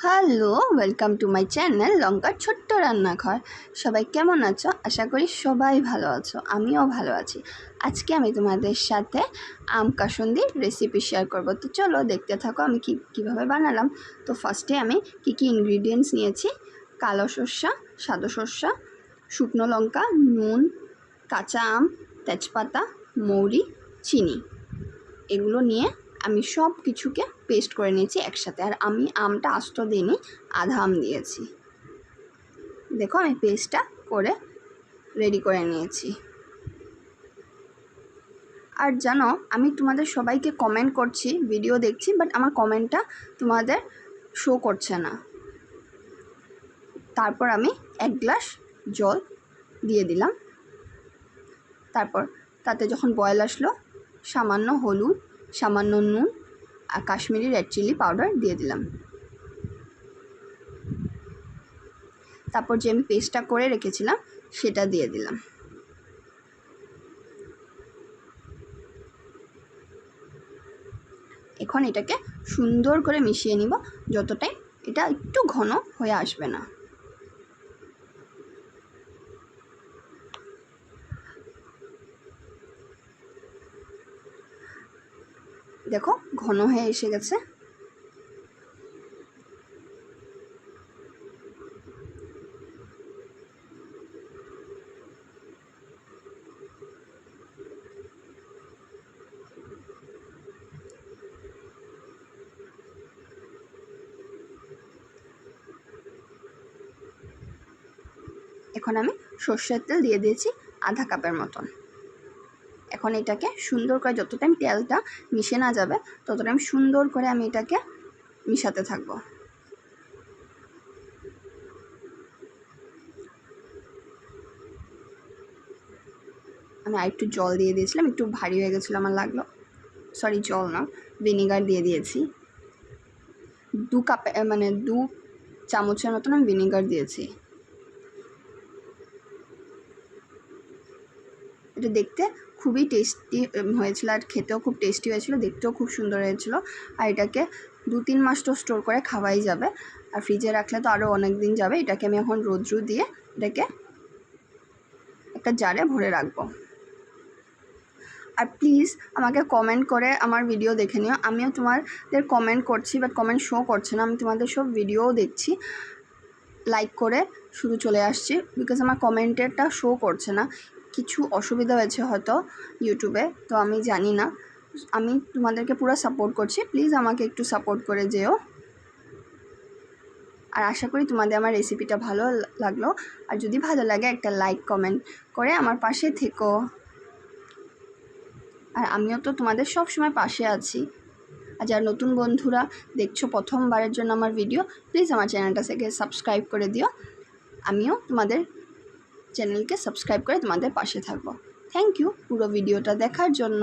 Hello, welcome to my channel লঙ্কার ছোট্ট রান্নাঘর। সবাই কেমন আছো? আশা করি সবাই ভালো আছো, আমিও ভালো আছি। আজকে আমি তোমাদের সাথে আম কাসুন্দির রেসিপি শেয়ার করব। তো চলো দেখতে থাকো আমি কীভাবে বানালাম। তো ফার্স্টে আমি কী ইনগ্রিডিয়েন্টস নিয়েছি: কালো সর্ষা, সাদা সর্ষা, শুকনো লঙ্কা, নুন, কাঁচা আম, তেজপাতা, মৌরি, চিনি। এগুলো নিয়ে আমি সব কিছুকে পেস্ট করে নিয়েছি একসাথে। আর আমি আমটা আস্ত দিইনি, আধা আম দিয়েছি। দেখো আমি পেস্টটা করে রেডি করে নিয়েছি। আর জানো, আমি তোমাদের সবাইকে কমেন্ট করছি, ভিডিও দেখছি, বাট আমার কমেন্টটা তোমাদের শো করছে না। তারপর আমি 1 গ্লাস জল দিয়ে দিলাম। তারপর তাতে যখন বয়েল আসলো, সামান্য হলুদ, সামান্য নুন আর কাশ্মীরি রেড চিলি পাউডার দিয়ে দিলাম। তারপর যে আমি পেস্টটা করে রেখেছিলাম সেটা দিয়ে দিলাম। এখন এটাকে সুন্দর করে মিশিয়ে নিব, যতটাই এটা একটু ঘন হয়ে আসবে না। দেখো ঘন হয়ে এসে গেছে। এখন আমি সর্ষের তেল দিয়ে দিয়েছি আধা কাপের মতন। এখন এটাকে সুন্দর করে, যত টাইম তেলটা মিশে না যাবে তত টাইম সুন্দর করে আমি এটাকে মিশাতে থাকবো। আমি আরেকটু জল দিয়ে দিয়েছিলাম, একটু ভারী হয়ে গেছিলো আমার লাগলো। সরি, জল না, ভিনেগার দিয়ে দিয়েছি। 2 কাপে মানে 2 চামচের মতন আমি ভিনেগার দিয়েছি। এটা দেখতে খুবই টেস্টি হয়েছিল, আর খেতেও খুব টেস্টি হয়েছিল, দেখতেও খুব সুন্দর হয়েছিল। আর এটাকে 2-3 মাস তো স্টোর করে খাওয়াই যাবে, আর ফ্রিজে রাখলে তো আরও অনেক দিন যাবে। এটাকে আমি এখন রোদ্রু দিয়ে এটাকে একটা জারে ভরে রাখবো। আর প্লিজ আমাকে কমেন্ট করে আমার ভিডিও দেখে নিও। আমিও তোমাদের কমেন্ট করছি, বাট কমেন্ট শো করছে না। আমি তোমাদের সব ভিডিওও দেখছি, লাইক করে শুধু চলে আসছি, বিকজ আমার কমেন্টেরটা শো করছে না। কিছু অসুবিধা হয়েছে হয়তো ইউটিউবে, তো আমি জানি না। আমি তোমাদেরকে পুরো সাপোর্ট করছি, প্লিজ আমাকে একটু সাপোর্ট করে যেও। আর আশা করি তোমাদের আমার রেসিপিটা ভালো লাগলো। আর যদি ভালো লাগে একটা লাইক কমেন্ট করে আমার পাশে থেকো। আর আমিও তো তোমাদের সব সময় পাশে আছি। আর যারা নতুন বন্ধুরা দেখছো প্রথমবারের জন্য আমার ভিডিও, প্লিজ আমার চ্যানেলটা থেকে সাবস্ক্রাইব করে দিও। আমিও তোমাদের চ্যানেলকে সাবস্ক্রাইব করে তোমাদের পাশে থাকবো। থ্যাংক ইউ পুরো ভিডিওটা দেখার জন্য।